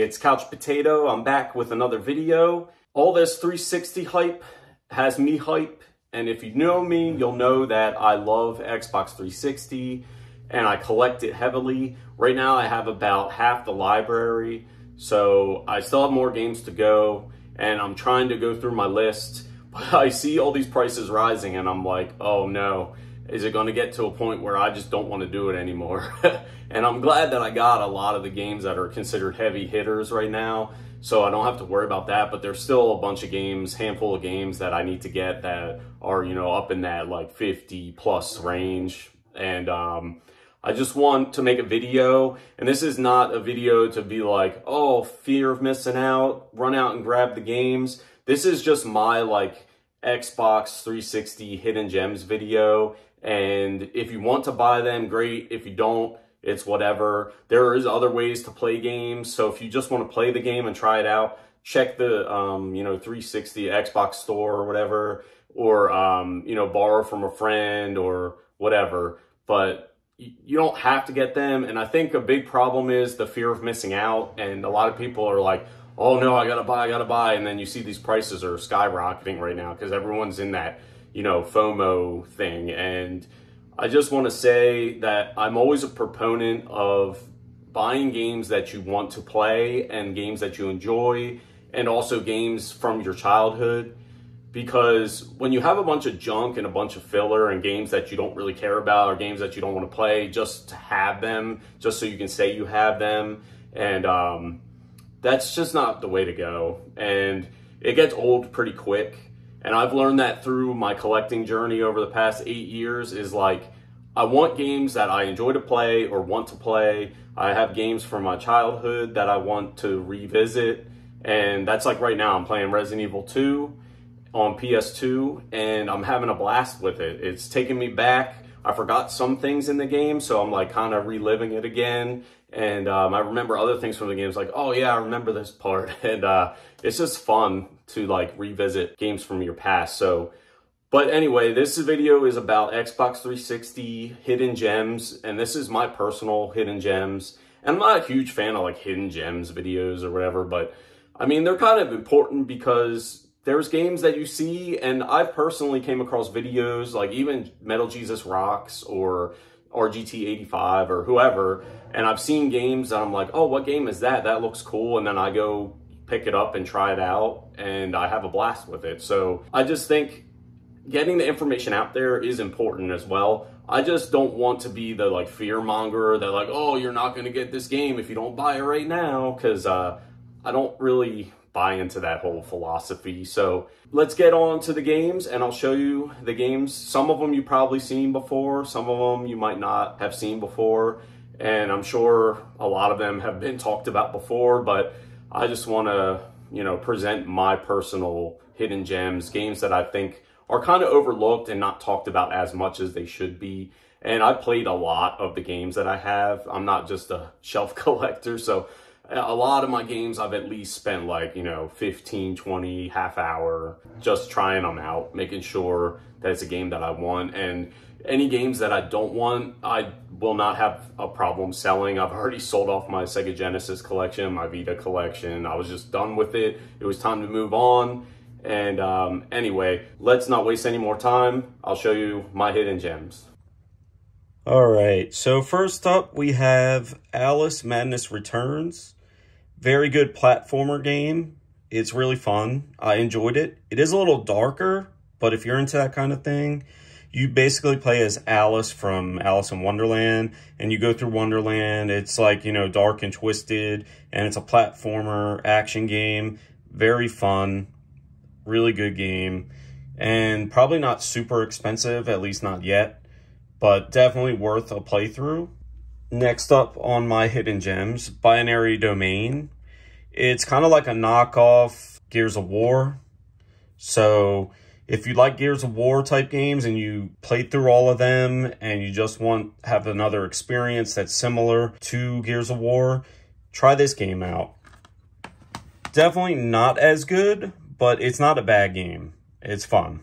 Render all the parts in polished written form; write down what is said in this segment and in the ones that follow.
it's Couch Potato. I'm back with another video. All this 360 hype has me hype, and if you know me, you'll know that I love Xbox 360 and I collect it heavily. Right now I have about half the library, so I still have more games to go, and I'm trying to go through my list, but I see all these prices rising and I'm like, oh no, is it gonna get to a point where I just don't wanna do it anymore? And I'm glad that I got a lot of the games that are considered heavy hitters right now, so I don't have to worry about that. But there's still a bunch of games, handful of games that I need to get that are, you know, up in that like 50 plus range. And I just want to make a video, and this is not a video to be like, oh, fear of missing out, run out and grab the games. This is just my like Xbox 360 hidden gems video, and if you want to buy them, great. If you don't, it's whatever. There is other ways to play games, so if you just want to play the game and try it out, check the you know, 360 Xbox store or whatever, or you know, borrow from a friend or whatever. But you don't have to get them, and I think a big problem is the fear of missing out, and a lot of people are like, oh no, I gotta buy, and then you see these prices are skyrocketing right now because everyone's in that, you know, FOMO thing. And I just want to say that I'm always a proponent of buying games that you want to play and games that you enjoy, and also games from your childhood, because when you have a bunch of junk and a bunch of filler and games that you don't really care about, or games that you don't want to play just to have them, just so you can say you have them, and that's just not the way to go. And it gets old pretty quick. And I've learned that through my collecting journey over the past 8 years, is like, I want games that I enjoy to play or want to play. I have games from my childhood that I want to revisit. And that's like right now I'm playing Resident Evil 2 on PS2, and I'm having a blast with it. It's taking me back. I forgot some things in the game, so I'm like kind of reliving it again. And I remember other things from the games, like, oh yeah, I remember this part. And it's just fun to like revisit games from your past. So, but anyway, this video is about Xbox 360 hidden gems, and this is my personal hidden gems. And I'm not a huge fan of like hidden gems videos or whatever, but I mean, they're kind of important because there's games that you see, and I've personally came across videos like even Metal Jesus Rocks or RGT85 or whoever, and I've seen games that I'm like, oh, what game is that? That looks cool. And then I go pick it up and try it out, and I have a blast with it. So I just think getting the information out there is important as well. I just don't want to be the like fear monger that like, oh, you're not going to get this game if you don't buy it right now, because I don't really buy into that whole philosophy. So let's get on to the games, and I'll show you the games. Some of them you've probably seen before, some of them you might not have seen before, and I'm sure a lot of them have been talked about before, but I just want to, you know, present my personal hidden gems, games that I think are kind of overlooked and not talked about as much as they should be. And I played a lot of the games that I have. I'm not just a shelf collector, so a lot of my games I've at least spent like, you know, 15, 20, half hour just trying them out, making sure that it's a game that I want. And any games that I don't want, I will not have a problem selling. I've already sold off my Sega Genesis collection, my Vita collection. I was just done with it. It was time to move on. And anyway, let's not waste any more time. I'll show you my hidden gems. All right, so first up we have Alice Madness Returns. Very good platformer game. It's really fun. I enjoyed it. It is a little darker, but if you're into that kind of thing, you basically play as Alice from Alice in Wonderland, and you go through Wonderland. It's like, you know, dark and twisted, and it's a platformer action game. Very fun. Really good game. And probably not super expensive, at least not yet, but definitely worth a playthrough. Next up on my hidden gems, Binary Domain. It's kind of like a knockoff Gears of War. So if you like Gears of War type games and you played through all of them and you just want to have another experience that's similar to Gears of War, try this game out. Definitely not as good, but it's not a bad game. It's fun.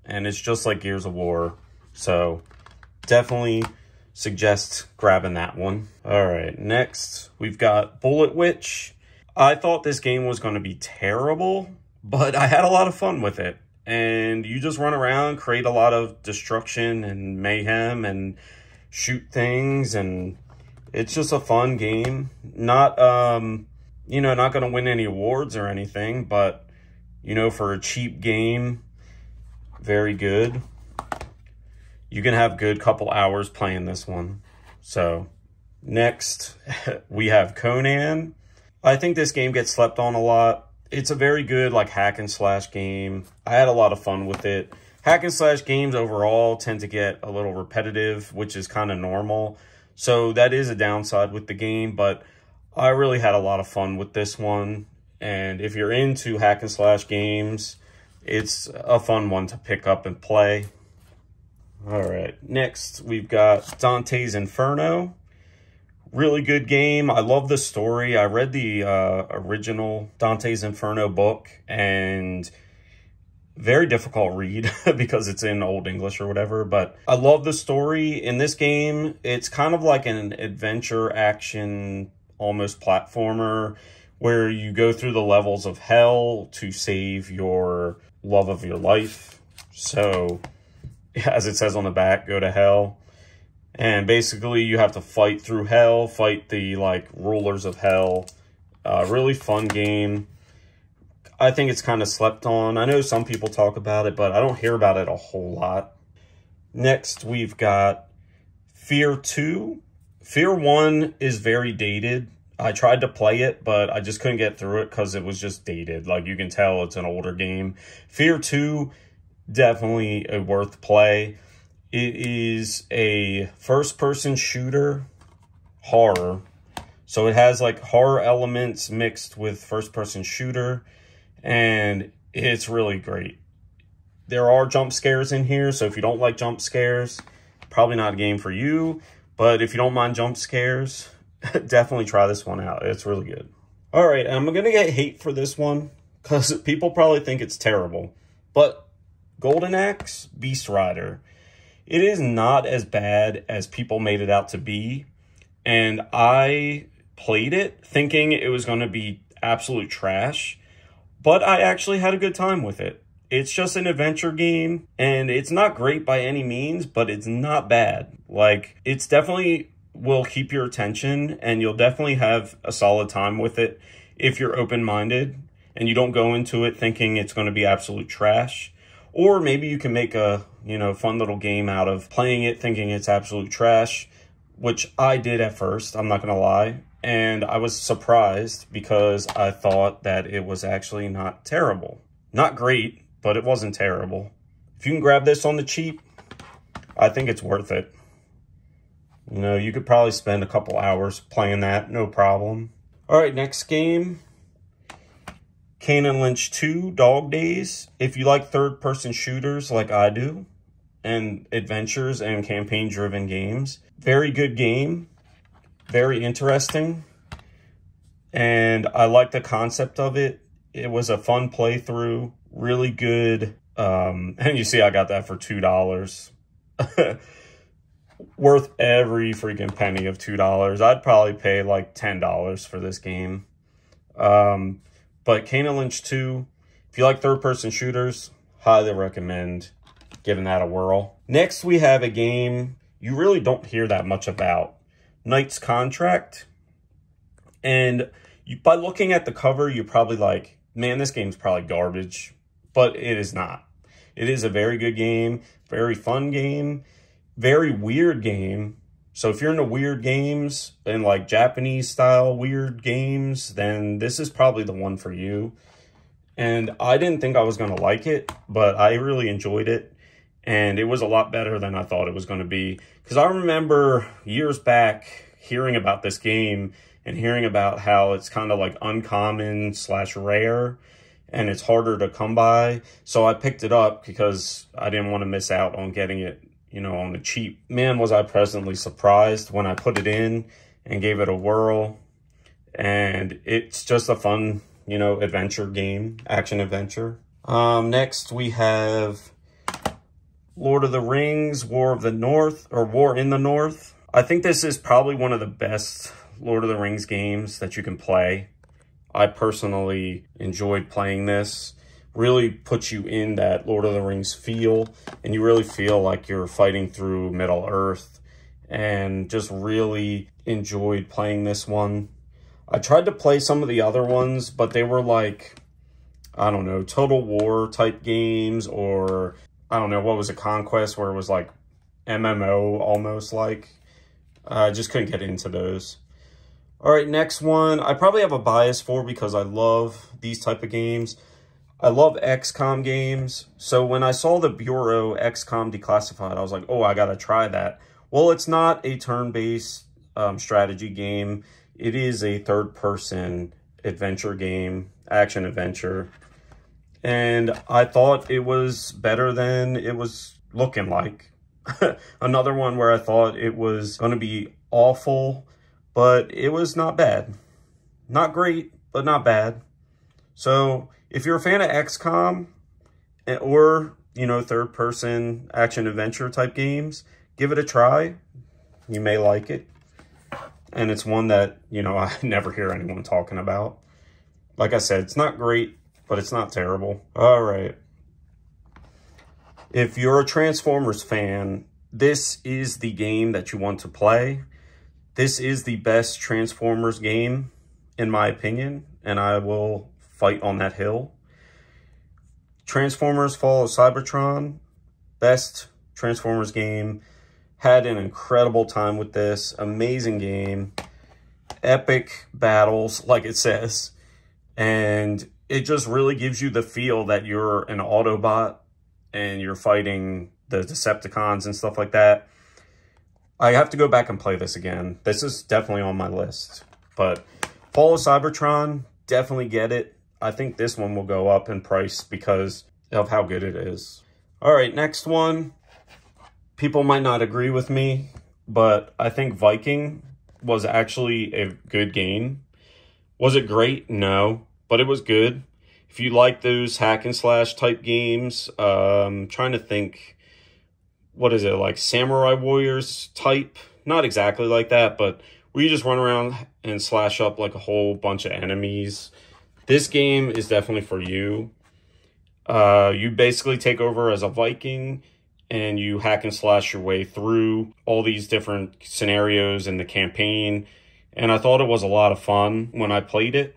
And it's just like Gears of War. So definitely suggest grabbing that one. All right, next we've got Bullet Witch. I thought this game was going to be terrible, but I had a lot of fun with it. And you just run around, create a lot of destruction and mayhem and shoot things, and it's just a fun game. Not, you know, not going to win any awards or anything, but, you know, for a cheap game, very good. You can have a good couple hours playing this one. So, next, we have Conan. I think this game gets slept on a lot. It's a very good, like, hack and slash game. I had a lot of fun with it. Hack and slash games overall tend to get a little repetitive, which is kind of normal. So that is a downside with the game, but I really had a lot of fun with this one. And if you're into hack and slash games, it's a fun one to pick up and play. All right, next we've got Dante's Inferno. Really good game. I love the story. I read the original Dante's Inferno book, and very difficult read because it's in Old English or whatever, but I love the story. In this game, it's kind of like an adventure action, almost platformer, where you go through the levels of hell to save your love of your life. So, as it says on the back, go to hell. And basically, you have to fight through hell, fight the, like, rulers of hell. Really fun game. I think it's kind of slept on. I know some people talk about it, but I don't hear about it a whole lot. Next, we've got Fear 2. Fear 1 is very dated. I tried to play it, but I just couldn't get through it because it was just dated. Like, you can tell it's an older game. Fear 2, definitely a worth play. It is a first-person shooter horror. So it has, like, horror elements mixed with first-person shooter, and it's really great. There are jump scares in here, so if you don't like jump scares, probably not a game for you. But if you don't mind jump scares, definitely try this one out. It's really good. All right, I'm going to get hate for this one because people probably think it's terrible. But Golden Axe Beast Rider. It is not as bad as people made it out to be. And I played it thinking it was going to be absolute trash. But I actually had a good time with it. It's just an adventure game. And it's not great by any means, but it's not bad. Like, it's definitely will keep your attention. And you'll definitely have a solid time with it if you're open-minded. And you don't go into it thinking it's going to be absolute trash. Or maybe you can make a, you know, fun little game out of playing it thinking it's absolute trash, which I did at first, I'm not going to lie. And I was surprised because I thought that it was actually not terrible. Not great, but it wasn't terrible. If you can grab this on the cheap, I think it's worth it. You know, you could probably spend a couple hours playing that, no problem. All right, next game. Kane and Lynch 2, Dog Days. If you like third-person shooters like I do, and adventures and campaign-driven games, very good game, very interesting, and I like the concept of it. It was a fun playthrough, really good, and you see I got that for $2. Worth every freaking penny of $2. I'd probably pay like $10 for this game. But Kane and Lynch 2, if you like third-person shooters, highly recommend giving that a whirl. Next, we have a game you really don't hear that much about, Knight's Contract. And by looking at the cover, you're probably like, man, this game's probably garbage. But it is not. It is a very good game, very fun game, very weird game. So if you're into weird games and like Japanese style weird games, then this is probably the one for you. And I didn't think I was going to like it, but I really enjoyed it. And it was a lot better than I thought it was going to be. Because I remember years back hearing about this game and hearing about how it's kind of like uncommon / rare. And it's harder to come by. So I picked it up because I didn't want to miss out on getting it, you know, on the cheap. Man, was I pleasantly surprised when I put it in and gave it a whirl. And it's just a fun, you know, adventure game, action adventure. Next, we have Lord of the Rings, War of the North, or War in the North. I think this is probably one of the best Lord of the Rings games that you can play. I personally enjoyed playing this. Really puts you in that Lord of the Rings feel, and you really feel like you're fighting through Middle Earth, and just really enjoyed playing this one. I tried to play some of the other ones, but they were like, I don't know, Total War type games, or I don't know, what was it, Conquest, where it was like MMO almost like. I just couldn't get into those. All right, next one. I probably have a bias for because I love these type of games. I love XCOM games. So when I saw the Bureau XCOM Declassified, I was like, oh, I got to try that. Well, it's not a turn-based strategy game. It is a third-person adventure game, action-adventure. And I thought it was better than it was looking like. Another one where I thought it was going to be awful, but it was not bad. Not great, but not bad. So if you're a fan of XCOM or, you know, third-person action-adventure type games, give it a try. You may like it. And it's one that, you know, I never hear anyone talking about. Like I said, it's not great, but it's not terrible. All right. If you're a Transformers fan, this is the game that you want to play. This is the best Transformers game, in my opinion, and I will fight on that hill. Transformers Fall of Cybertron, best Transformers game. Had an incredible time with this. Amazing game. Epic battles, like it says. And it just really gives you the feel that you're an Autobot and you're fighting the Decepticons and stuff like that. I have to go back and play this again. This is definitely on my list. But Fall of Cybertron, definitely get it. I think this one will go up in price because of how good it is. All right, next one. People might not agree with me, but I think Viking was actually a good game. Was it great? No, but it was good. If you like those hack and slash type games, trying to think, what is it, like Samurai Warriors type? Not exactly like that, but where you just run around and slash up like a whole bunch of enemies. This game is definitely for you. You basically take over as a Viking and you hack and slash your way through all these different scenarios in the campaign. And I thought it was a lot of fun when I played it.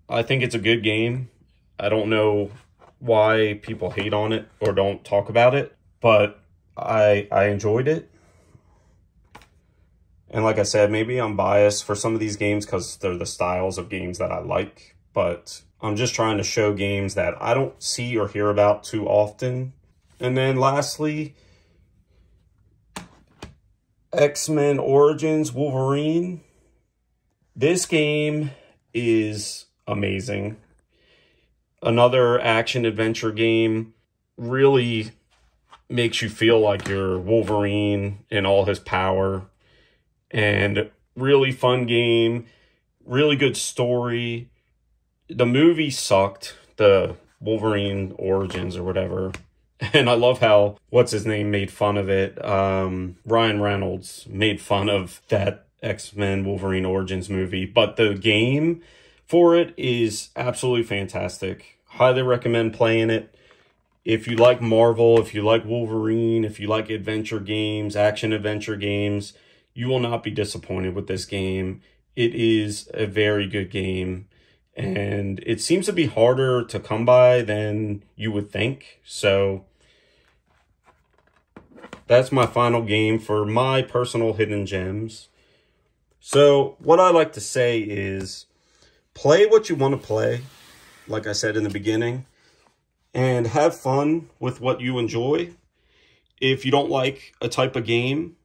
I think it's a good game. I don't know why people hate on it or don't talk about it, but I enjoyed it. And like I said, maybe I'm biased for some of these games because they're the styles of games that I like, but I'm just trying to show games that I don't see or hear about too often. And then lastly, X-Men Origins Wolverine. This game is amazing. Another action-adventure game. Really makes you feel like you're Wolverine in all his power. And really fun game. Really good story. The movie sucked. The Wolverine Origins or whatever. And I love how, what's his name, made fun of it. Ryan Reynolds made fun of that X-Men Wolverine Origins movie. But the game for it is absolutely fantastic. Highly recommend playing it. If you like Marvel, if you like Wolverine, if you like adventure games, action-adventure games, you will not be disappointed with this game. It is a very good game. And it seems to be harder to come by than you would think. So that's my final game for my personal hidden gems. So what I like to say is play what you want to play, like I said in the beginning, and have fun with what you enjoy. If you don't like a type of game,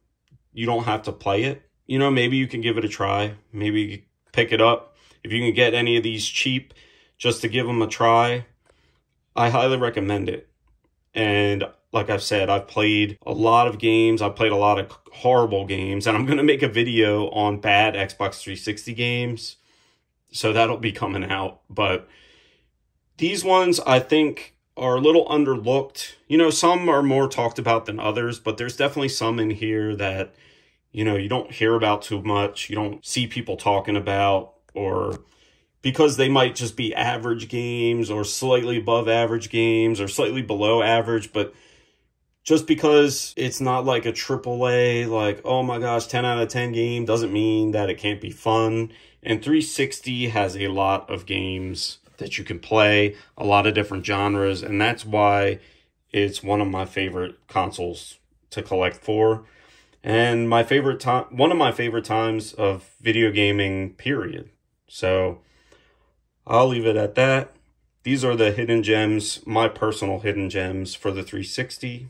you don't have to play it. You know, maybe you can give it a try. Maybe pick it up. If you can get any of these cheap, just to give them a try, I highly recommend it. And like I've said, I've played a lot of games. I've played a lot of horrible games. And I'm going to make a video on bad Xbox 360 games. So that'll be coming out. But these ones, I think, are a little underlooked. You know, some are more talked about than others. But there's definitely some in here that, you know, you don't hear about too much. You don't see people talking about. Or, because they might just be average games or slightly above average games or slightly below average, but just because it's not like a AAA, like, oh my gosh, 10 out of 10 game doesn't mean that it can't be fun. And 360 has a lot of games that you can play, a lot of different genres, and that's why it's one of my favorite consoles to collect for. And my favorite time, one of my favorite times of video gaming, period. So I'll leave it at that. These are the hidden gems, my personal hidden gems for the 360.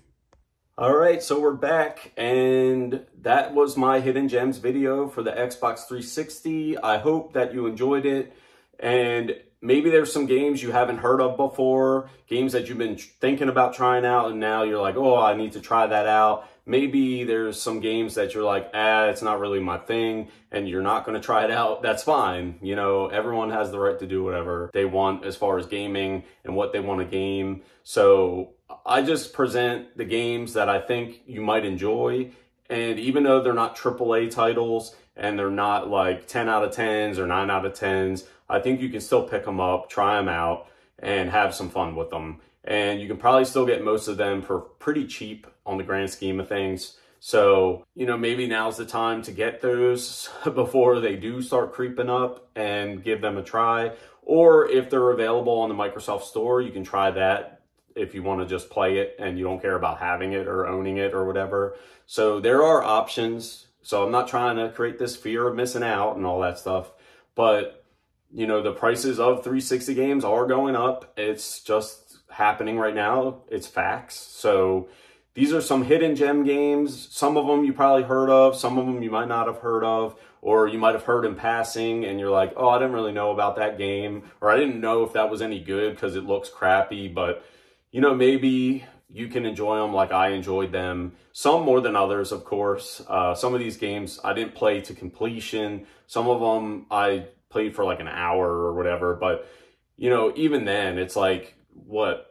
All right, so we're back, and that was my hidden gems video for the Xbox 360. I hope that you enjoyed it, and maybe there's some games you haven't heard of before, games that you've been thinking about trying out, and now you're like, oh, I need to try that out. Maybe there's some games that you're like, it's not really my thing, and you're not going to try it out. That's fine. You know, everyone has the right to do whatever they want as far as gaming and what they want to game. So I just present the games that I think you might enjoy. And even though they're not AAA titles and they're not like 10 out of 10s or 9 out of 10s, I think you can still pick them up, try them out, and have some fun with them. And you can probably still get most of them for pretty cheap on the grand scheme of things. So, you know, maybe now's the time to get those before they do start creeping up and give them a try. Or if they're available on the Microsoft Store, you can try that if you want to just play it and you don't care about having it or owning it or whatever. So there are options. So I'm not trying to create this fear of missing out and all that stuff. But, you know, the prices of 360 games are going up. It's just happening right now. It's facts. So these are some hidden gem games. Some of them you probably heard of. Some of them you might not have heard of. Or you might have heard in passing and you're like, oh, I didn't really know about that game. Or I didn't know if that was any good because it looks crappy. But, you know, maybe you can enjoy them like I enjoyed them. Some more than others, of course. Some of these games I didn't play to completion. Some of them I played for like an hour or whatever. But, you know, even then, it's like, what?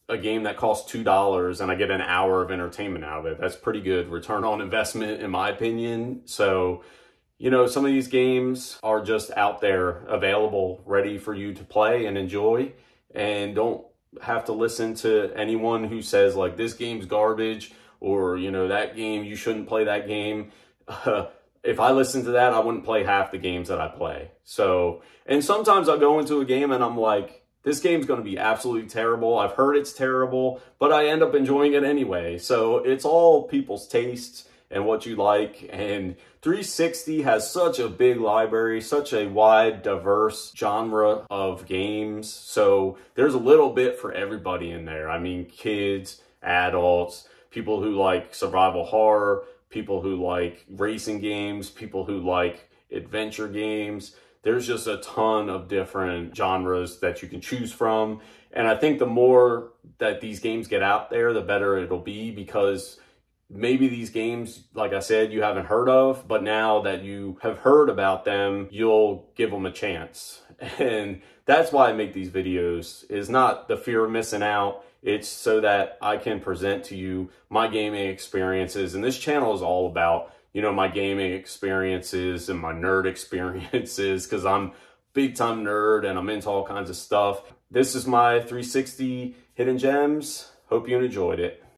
A game that costs $2 and I get an hour of entertainment out of it. That's pretty good return on investment in my opinion. So, you know, some of these games are just out there available, ready for you to play and enjoy, and don't have to listen to anyone who says like this game's garbage or, you know, that game, you shouldn't play that game. If I listened to that, I wouldn't play half the games that I play. So, and sometimes I'll go into a game and I'm like, this game's going to be absolutely terrible. I've heard it's terrible, but I end up enjoying it anyway. So it's all people's tastes and what you like. And 360 has such a big library, such a wide, diverse genre of games. So there's a little bit for everybody in there. I mean, kids, adults, people who like survival horror, people who like racing games, people who like adventure games. There's just a ton of different genres that you can choose from. And I think the more that these games get out there, the better it'll be, because maybe these games, like I said, you haven't heard of, but now that you have heard about them, you'll give them a chance. And that's why I make these videos, is not the fear of missing out. It's so that I can present to you my gaming experiences. And this channel is all about, you know, my gaming experiences and my nerd experiences, because I'm big time nerd and I'm into all kinds of stuff. This is my 360 hidden gems. Hope you enjoyed it.